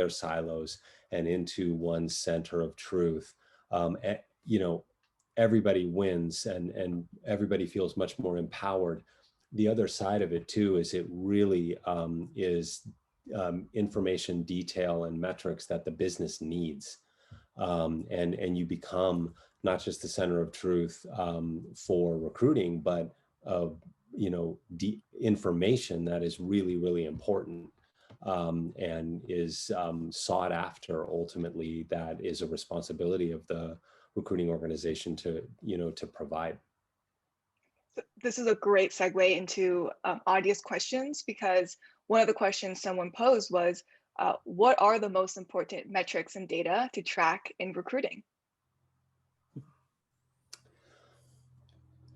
Speaker 2: silos and into one center of truth, everybody wins and everybody feels much more empowered. The other side of it too is it really is information, detail, and metrics that the business needs. And you become not just the center of truth for recruiting, but information that is really, really important and is sought after. Ultimately, that is a responsibility of the recruiting organization to provide.
Speaker 1: This is a great segue into audience questions, because one of the questions someone posed was, what are the most important metrics and data to track in recruiting?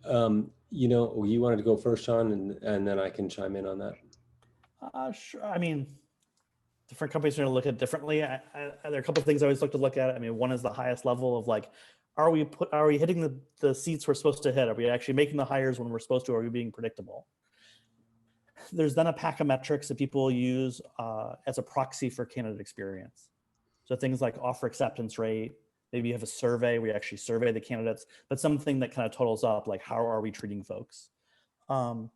Speaker 2: You wanted to go first, Sean, and then I can chime in on that.
Speaker 3: Sure. I mean, different companies are going to look at it differently. There are a couple of things I always look to look at. I mean, one is the highest level of like, are we hitting the seats we're supposed to hit? Are we actually making the hires when we're supposed to? Or are we being predictable? There's then a pack of metrics that people use as a proxy for candidate experience. So things like offer acceptance rate. Maybe you have a survey where you actually survey the candidates, but something that kind of totals up, like how are we treating folks? From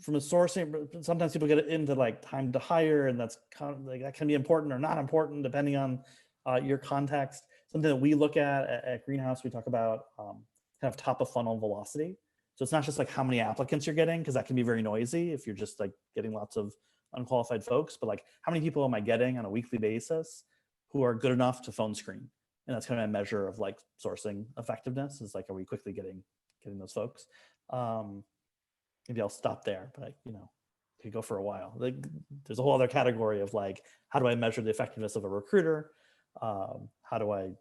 Speaker 3: a sourcing, sometimes people get into like time to hire, and that's kind of like, that can be important or not important depending on your context. Something that we look at Greenhouse, we talk about kind of top of funnel velocity. So it's not just like how many applicants you're getting, because that can be very noisy if you're just like getting lots of unqualified folks, but like how many people am I getting on a weekly basis who are good enough to phone screen? And that's kind of a measure of like sourcing effectiveness, is like, are we quickly getting those folks? Maybe I'll stop there, but could go for a while. Like, there's a whole other category of like, how do I measure the effectiveness of a recruiter? What do I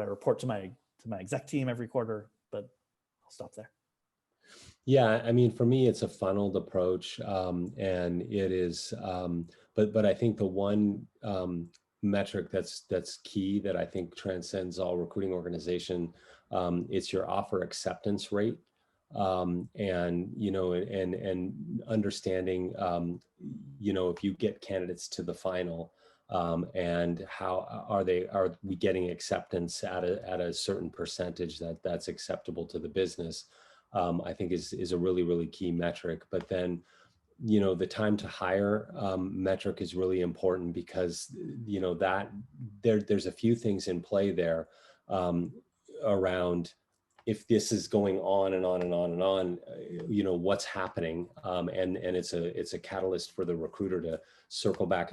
Speaker 3: report to my exec team every quarter? But I'll stop there.
Speaker 2: Yeah, I mean, for me, it's a funneled approach, and it is. But I think the one metric that's key, that I think transcends all recruiting organization, it's your offer acceptance rate, and understanding, if you get candidates to the final, and how are we getting acceptance at a certain percentage that's acceptable to the business. I think is a really, really key metric. But then, the time to hire metric is really important, because, that there's a few things in play there around, if this is going on and on and on and on, what's happening, and it's a catalyst for the recruiter to circle back.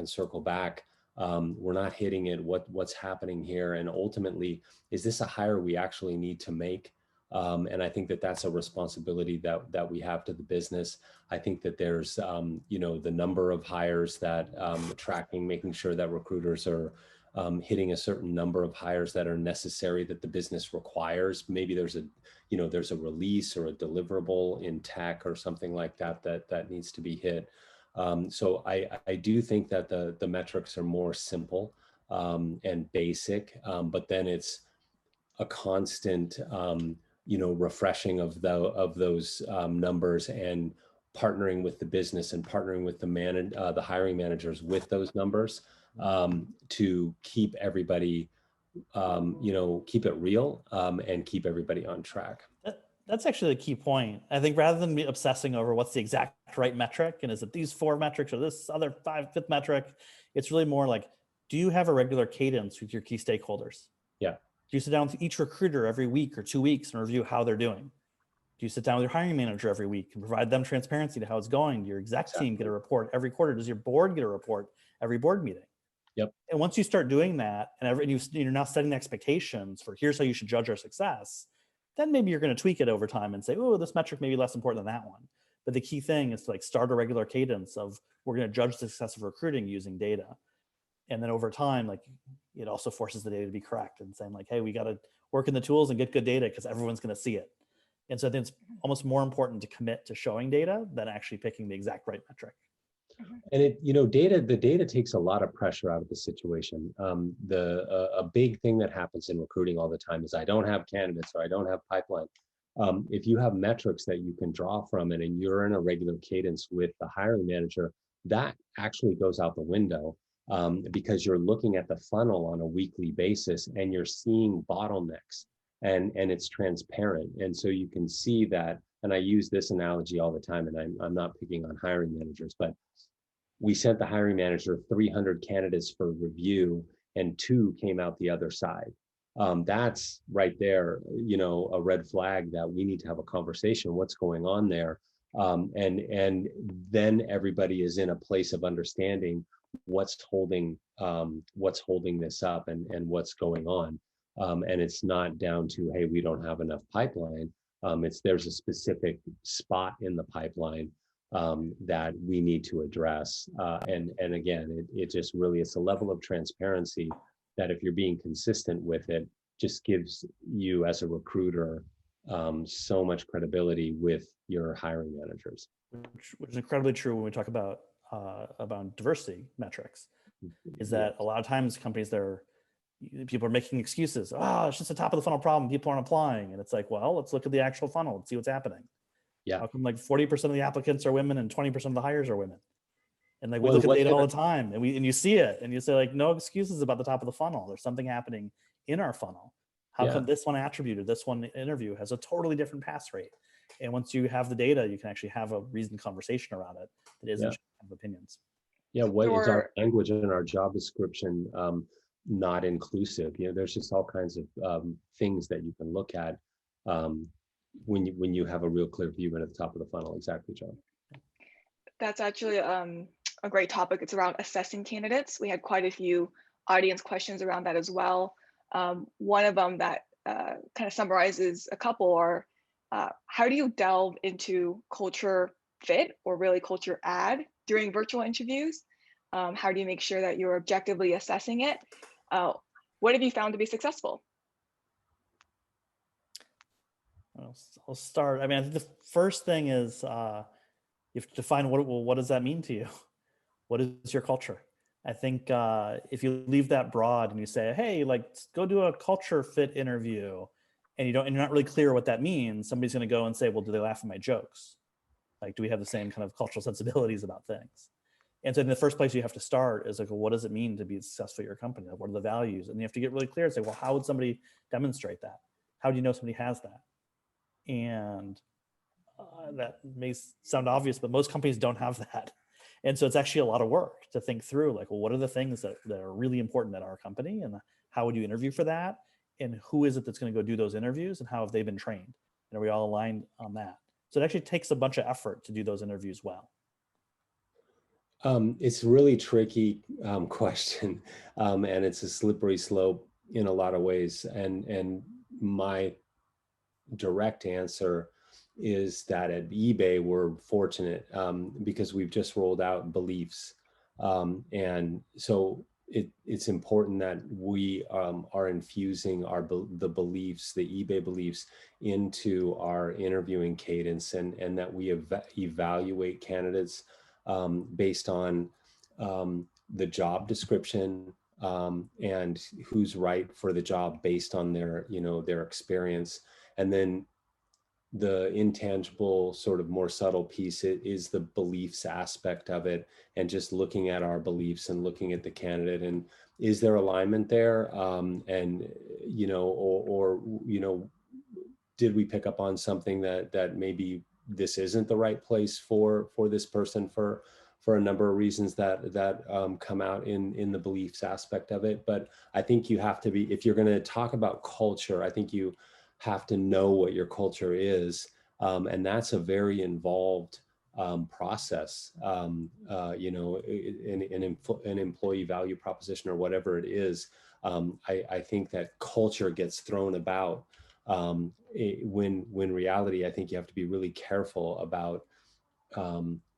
Speaker 2: We're not hitting it. What's happening here? And ultimately, is this a hire we actually need to make? And I think that's a responsibility that we have to the business. I think that there's, the number of hires that tracking, making sure that recruiters are hitting a certain number of hires that are necessary, that the business requires. Maybe there's a release or a deliverable in tech or something like that needs to be hit. So I do think that the metrics are more simple and basic, but then it's a constant refreshing of those numbers, and partnering with the business and partnering with the hiring managers with those numbers to keep everybody, keep it real and keep everybody on track.
Speaker 3: That's actually a key point. I think rather than me obsessing over what's the exact right metric, and is it these 4 metrics or this other 5th metric, it's really more like, do you have a regular cadence with your key stakeholders?
Speaker 2: Yeah.
Speaker 3: Do you sit down with each recruiter every week or 2 weeks and review how they're doing? Do you sit down with your hiring manager every week and provide them transparency to how it's going? Do your exec team get a report every quarter? Does your board get a report every board meeting?
Speaker 2: Yep.
Speaker 3: And once you start doing that, and you're now setting expectations for here's how you should judge our success, then maybe you're going to tweak it over time and say, oh, this metric may be less important than that one. But the key thing is to like start a regular cadence of we're going to judge the success of recruiting using data. And then over time, like it also forces the data to be correct and saying like, hey, we got to work in the tools and get good data because everyone's going to see it. And so I think it's almost more important to commit to showing data than actually picking the exact right metric.
Speaker 2: And the data takes a lot of pressure out of the situation. A big thing that happens in recruiting all the time is I don't have candidates or I don't have pipeline. If you have metrics that you can draw from it and you're in a regular cadence with the hiring manager, that actually goes out the window because you're looking at the funnel on a weekly basis and you're seeing bottlenecks and it's transparent. And so you can see that, and I use this analogy all the time, and I'm not picking on hiring managers, but we sent the hiring manager 300 candidates for review and 2 came out the other side. That's right there, a red flag that we need to have a conversation. What's going on there? And then everybody is in a place of understanding what's holding this up and what's going on. And it's not down to, hey, we don't have enough pipeline. There's a specific spot in the pipeline that we need to address. And again, it just really, it's a level of transparency that if you're being consistent with it, just gives you as a recruiter so much credibility with your hiring managers.
Speaker 3: Which is incredibly true when we talk about diversity metrics, is that a lot of times companies, people are making excuses. It's just a top of the funnel problem. People aren't applying. And it's like, well, let's look at the actual funnel and see what's happening.
Speaker 2: Yeah.
Speaker 3: How come like 40% of the applicants are women and 20% of the hires are women? And like we look at data all the time and you see it and you say like, no excuses about the top of the funnel. There's something happening in our funnel. How come this one attributed, this one interview has a totally different pass rate? And once you have the data, you can actually have a reasoned conversation around it that isn't just kind of opinions.
Speaker 2: Yeah, what is our language in our job description not inclusive? There's just all kinds of things that you can look at when you have a real clear view at the top of the funnel. Exactly, Jon.
Speaker 1: That's actually a great topic. It's around assessing candidates. We had quite a few audience questions around that as well. One of them that kind of summarizes a couple are, how do you delve into culture fit or really culture add during virtual interviews? How do you make sure that you're objectively assessing it? What have you found to be successful?
Speaker 3: I'll start. I mean, I think the first thing is you have to define what does that mean to you? What is your culture? I think if you leave that broad and you say, hey, like go do a culture fit interview, and you're not really clear what that means, somebody's going to go and say, well, do they laugh at my jokes? Like, do we have the same kind of cultural sensibilities about things? And so in the first place you have to start is like, well, what does it mean to be successful at your company? Like, what are the values? And you have to get really clear and say, well, how would somebody demonstrate that? How do you know somebody has that? And that may sound obvious, but most companies don't have that. And so it's actually a lot of work to think through, like, well, what are the things that are really important at our company? And how would you interview for that? And who is it that's going to go do those interviews? And how have they been trained? And are we all aligned on that? So it actually takes a bunch of effort to do those interviews well.
Speaker 2: It's a really tricky question, and it's a slippery slope in a lot of ways. And my direct answer is that at eBay, we're fortunate because we've just rolled out beliefs. And so it's important that we are infusing the beliefs, the eBay beliefs, into our interviewing cadence, and that we evaluate candidates based on the job description and who's right for the job based on their experience. And then the intangible, sort of more subtle piece is the beliefs aspect of it, and just looking at our beliefs and looking at the candidate, and is there alignment there? And did we pick up on something that maybe this isn't the right place for this person for for a number of reasons that come out in the beliefs aspect of it. But I think you have to be, if you're going to talk about culture, I think you have to know what your culture is. And that's a very involved process. You know, an employee value proposition or whatever it is. I think that culture gets thrown about when reality, I think you have to be really careful about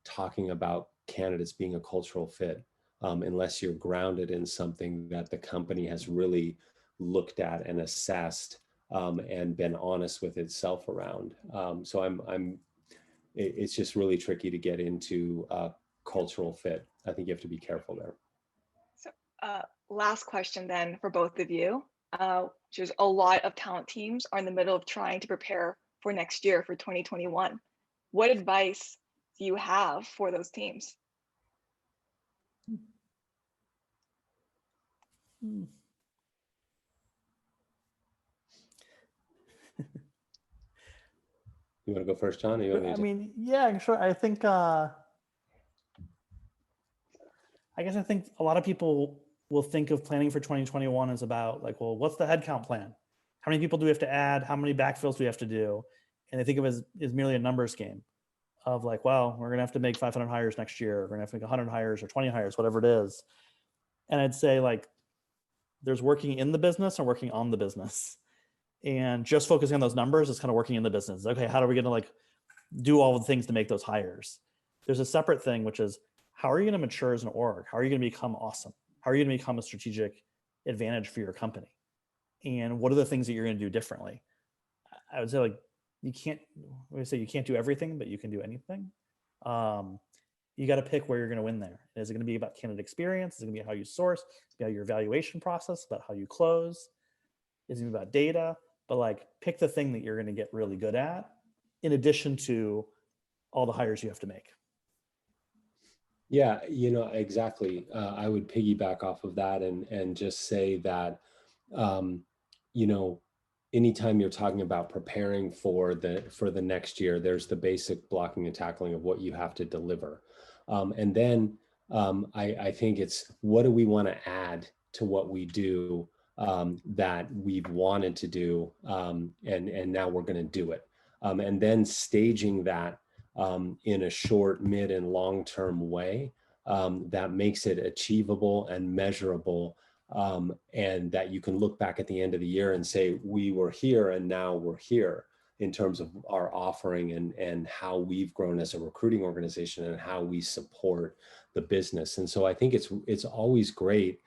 Speaker 2: talking about candidates being a cultural fit, unless you're grounded in something that the company has really looked at and assessed and been honest with itself around. So it's just really tricky to get into cultural fit. I think you have to be careful there.
Speaker 1: So last question then for both of you, which is a lot of talent teams are in the middle of trying to prepare for next year, for 2021. What advice do you have for those teams?
Speaker 2: You want to go first, John? Or you want me to...
Speaker 3: I mean, yeah, sure. I think, I guess I think a lot of people will think of planning for 2021 as about like, well, what's the headcount plan? How many people do we have to add? How many backfills do we have to do? And they think of it as merely a numbers game of like, well, we're going to have to make 500 hires next year. We're going to have to make 100 hires or 20 hires, whatever it is. And I'd say like, there's working in the business and working on the business. And just focusing on those numbers is kind of working in the business. Okay, how are we going to like do all the things to make those hires? There's a separate thing, which is how are you going to mature as an org? How are you going to become awesome? How are you going to become a strategic advantage for your company? And what are the things that you're going to do differently? I would say like you can't do everything, but you can do anything. You got to pick where you're going to win there. Is it going to be about candidate experience? Is it going to be how you source? Is it about your evaluation process? About how you close? Is it going to be about data? But like pick the thing that you're going to get really good at, in addition to all the hires you have to make.
Speaker 2: Yeah, you know, exactly. I would piggyback off of that and just say that, you know, anytime you're talking about preparing for the next year, there's the basic blocking and tackling of what you have to deliver. And then I think it's what do we want to add to what we do that we've wanted to do, and now we're going to do it. And then staging that in a short, mid, and long-term way that makes it achievable and measurable, and that you can look back at the end of the year and say, we were here and now we're here in terms of our offering and how we've grown as a recruiting organization and how we support the business. And so I think it's always great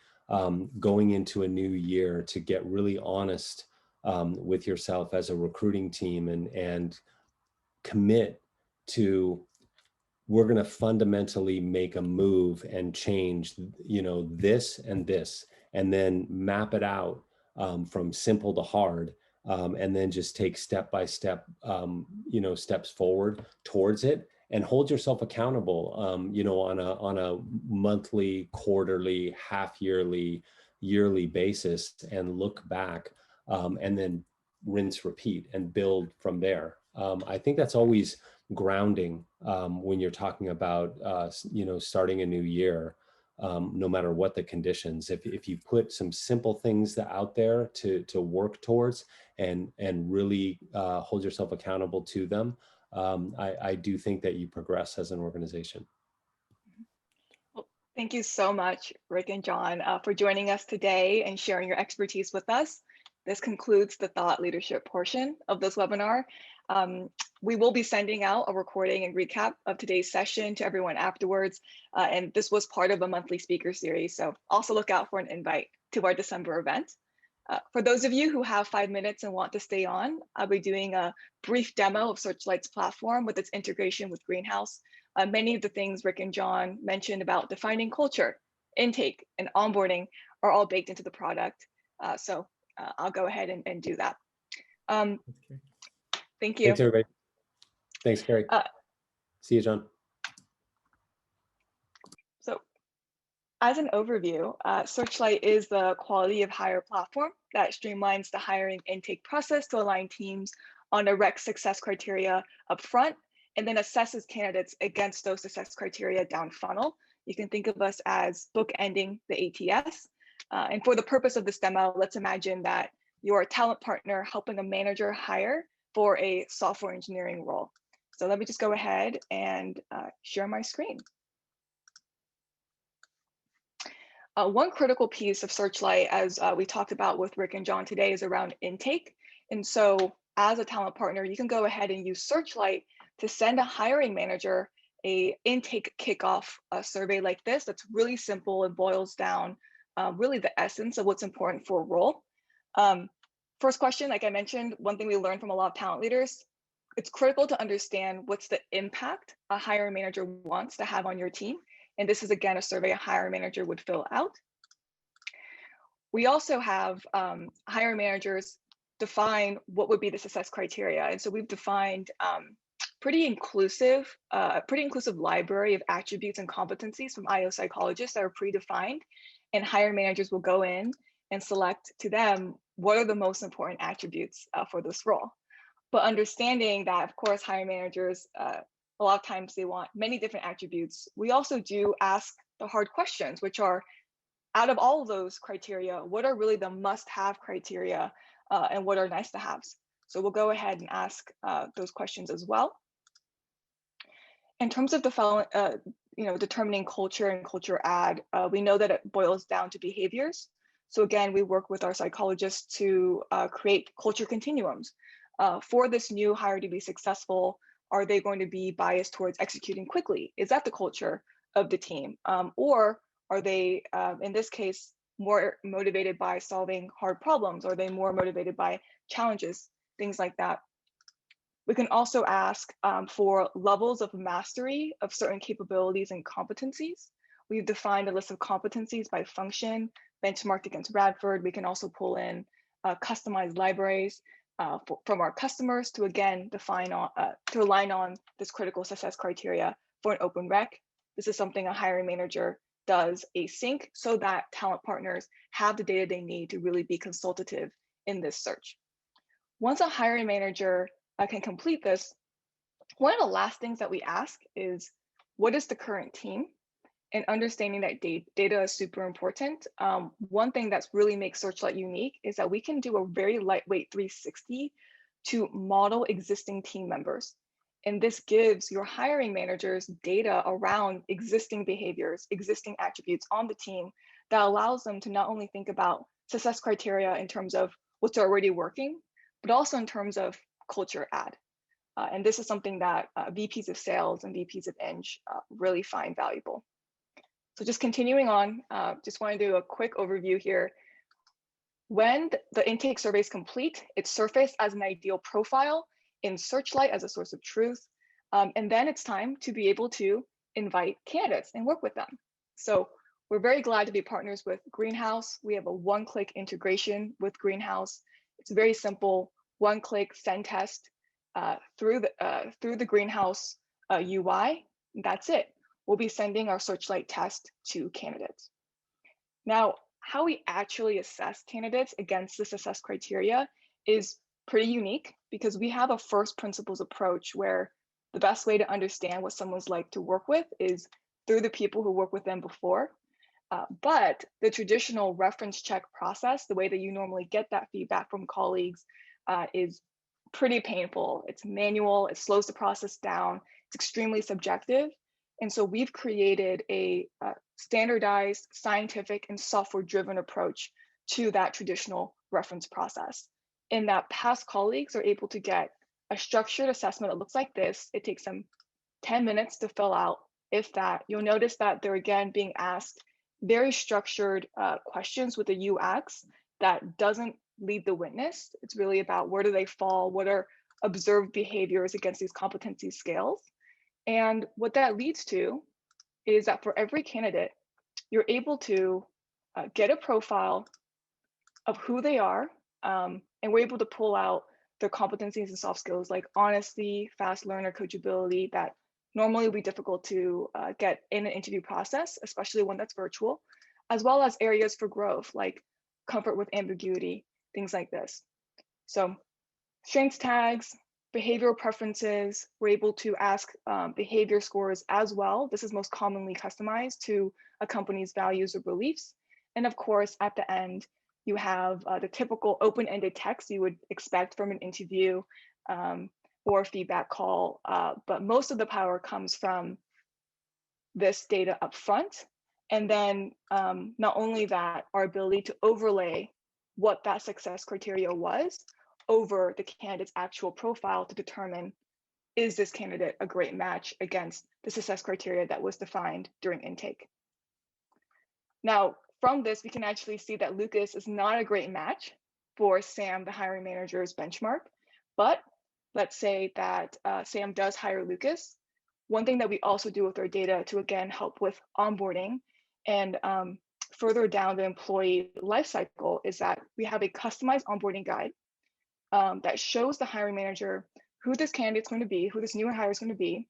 Speaker 2: going into a new year to get really honest with yourself as a recruiting team and commit to, we're going to fundamentally make a move and change, you know, this and this, and then map it out from simple to hard, and then just take step by step, you know, steps forward towards it, and hold yourself accountable, you know, on a monthly, quarterly, half yearly, yearly basis, and look back, and then rinse, repeat, and build from there. I think that's always grounding when you're talking about, you know, starting a new year, no matter what the conditions. If you put some simple things out there to work towards and really hold yourself accountable to them, I do think that you progress as an organization.
Speaker 1: Well, thank you so much, Rick and John, for joining us today and sharing your expertise with us. This concludes the thought leadership portion of this webinar. We will be sending out a recording and recap of today's session to everyone afterwards. And this was part of a monthly speaker series. So also look out for an invite to our December event. For those of you who have 5 minutes and want to stay on, I'll be doing a brief demo of Searchlight's platform with its integration with Greenhouse. Many of the things Rick and John mentioned about defining culture, intake, and onboarding are all baked into the product. So I'll go ahead and do that. Thank you.
Speaker 2: Thanks, everybody. Thanks, Kerry. See you, John.
Speaker 1: So as an overview, Searchlight is the quality of hire platform that streamlines the hiring intake process to align teams on direct success criteria upfront and then assesses candidates against those success criteria down funnel. You can think of us as bookending the ATS. And for the purpose of this demo, let's imagine that you're a talent partner helping a manager hire for a software engineering role. So let me just go ahead and share my screen. One critical piece of Searchlight, as we talked about with Rick and Jon today, is around intake. And so as a talent partner, you can go ahead and use Searchlight to send a hiring manager a intake kickoff survey like this. That's really simple and boils down really the essence of what's important for a role. First question, like I mentioned, one thing we learned from a lot of talent leaders, it's critical to understand what's the impact a hiring manager wants to have on your team. And this is, again, a survey a hiring manager would fill out. We also have hiring managers define what would be the success criteria. And so we've defined pretty inclusive library of attributes and competencies from IO psychologists that are predefined. And hiring managers will go in and select to them what are the most important attributes for this role. But understanding that, of course, hiring managers, a lot of times they want many different attributes. We also do ask the hard questions, which are, out of all of those criteria, what are really the must-have criteria and what are nice-to-haves? So we'll go ahead and ask those questions as well. In terms of determining culture and culture add, we know that it boils down to behaviors. So again, we work with our psychologists to create culture continuums. For this new hire to be successful, are they going to be biased towards executing quickly? Is that the culture of the team? Or are they, in this case, more motivated by solving hard problems? Are they more motivated by challenges, things like that? We can also ask for levels of mastery of certain capabilities and competencies. We've defined a list of competencies by function, benchmarked against Radford. We can also pull in customized libraries from our customers to, again, define to align on this critical success criteria for an open rec. This is something a hiring manager does async so that talent partners have the data they need to really be consultative in this search. Once a hiring manager can complete this, one of the last things that we ask is, what is the current team? And understanding that data is super important. One thing that's really makes Searchlight unique is that we can do a very lightweight 360 to model existing team members. And this gives your hiring managers data around existing behaviors, existing attributes on the team that allows them to not only think about success criteria in terms of what's already working, but also in terms of culture add. And this is something that VPs of sales and VPs of Eng really find valuable. So just continuing on, just want to do a quick overview here. When the intake survey is complete, it's surfaced as an ideal profile in Searchlight as a source of truth. And then it's time to be able to invite candidates and work with them. So we're very glad to be partners with Greenhouse. We have a one-click integration with Greenhouse. It's very simple, one-click send test through the Greenhouse UI. That's it. We'll be sending our Searchlight test to candidates. Now, how we actually assess candidates against the success criteria is pretty unique because we have a first principles approach where the best way to understand what someone's like to work with is through the people who work with them before. But the traditional reference check process, the way that you normally get that feedback from colleagues is pretty painful. It's manual, it slows the process down, it's extremely subjective. And so we've created a standardized, scientific, and software-driven approach to that traditional reference process. In that past colleagues are able to get a structured assessment that looks like this. It takes them 10 minutes to fill out, if that. You'll notice that they're, again, being asked very structured questions with a UX that doesn't lead the witness. It's really about where do they fall, what are observed behaviors against these competency scales. And what that leads to is that for every candidate, you're able to get a profile of who they are, and we're able to pull out their competencies and soft skills like honesty, fast learner, coachability, that normally would be difficult to get in an interview process, especially one that's virtual, as well as areas for growth like comfort with ambiguity, things like this. So strengths tags, behavioral preferences. We're able to ask behavior scores as well. This is most commonly customized to a company's values or beliefs. And of course, at the end, you have the typical open-ended text you would expect from an interview or feedback call. But most of the power comes from this data up front. And then not only that, our ability to overlay what that success criteria was over the candidate's actual profile to determine, is this candidate a great match against the success criteria that was defined during intake? Now, from this, we can actually see that Lucas is not a great match for Sam, the hiring manager's benchmark. But let's say that Sam does hire Lucas. One thing that we also do with our data to, again, help with onboarding and further down the employee lifecycle is that we have a customized onboarding guide that shows the hiring manager who this candidate's going to be, who this new hire is going to be,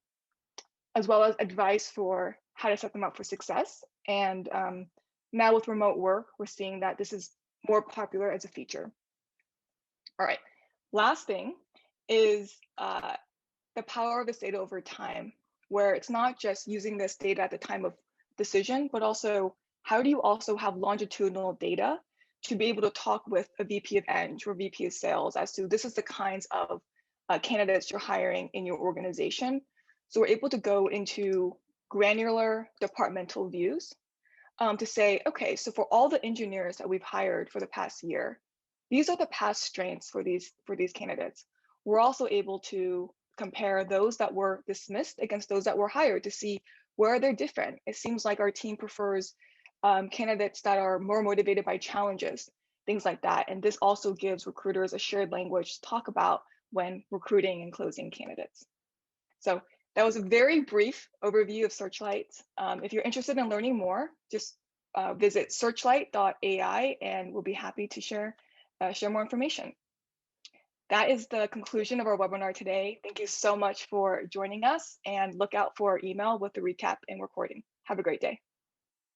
Speaker 1: as well as advice for how to set them up for success. And now with remote work, we're seeing that this is more popular as a feature. All right, last thing is the power of this data over time, where it's not just using this data at the time of decision, but also how do you also have longitudinal data to be able to talk with a VP of Eng or VP of Sales as to this is the kinds of candidates you're hiring in your organization. So we're able to go into granular departmental views to say, okay, so for all the engineers that we've hired for the past year, these are the past strengths for these candidates. We're also able to compare those that were dismissed against those that were hired to see where they're different. It seems like our team prefers candidates that are more motivated by challenges, things like that. And this also gives recruiters a shared language to talk about when recruiting and closing candidates. So that was a very brief overview of Searchlight. If you're interested in learning more, just visit searchlight.ai and we'll be happy to share more information. That is the conclusion of our webinar today. Thank you so much for joining us and look out for our email with the recap and recording. Have a great day.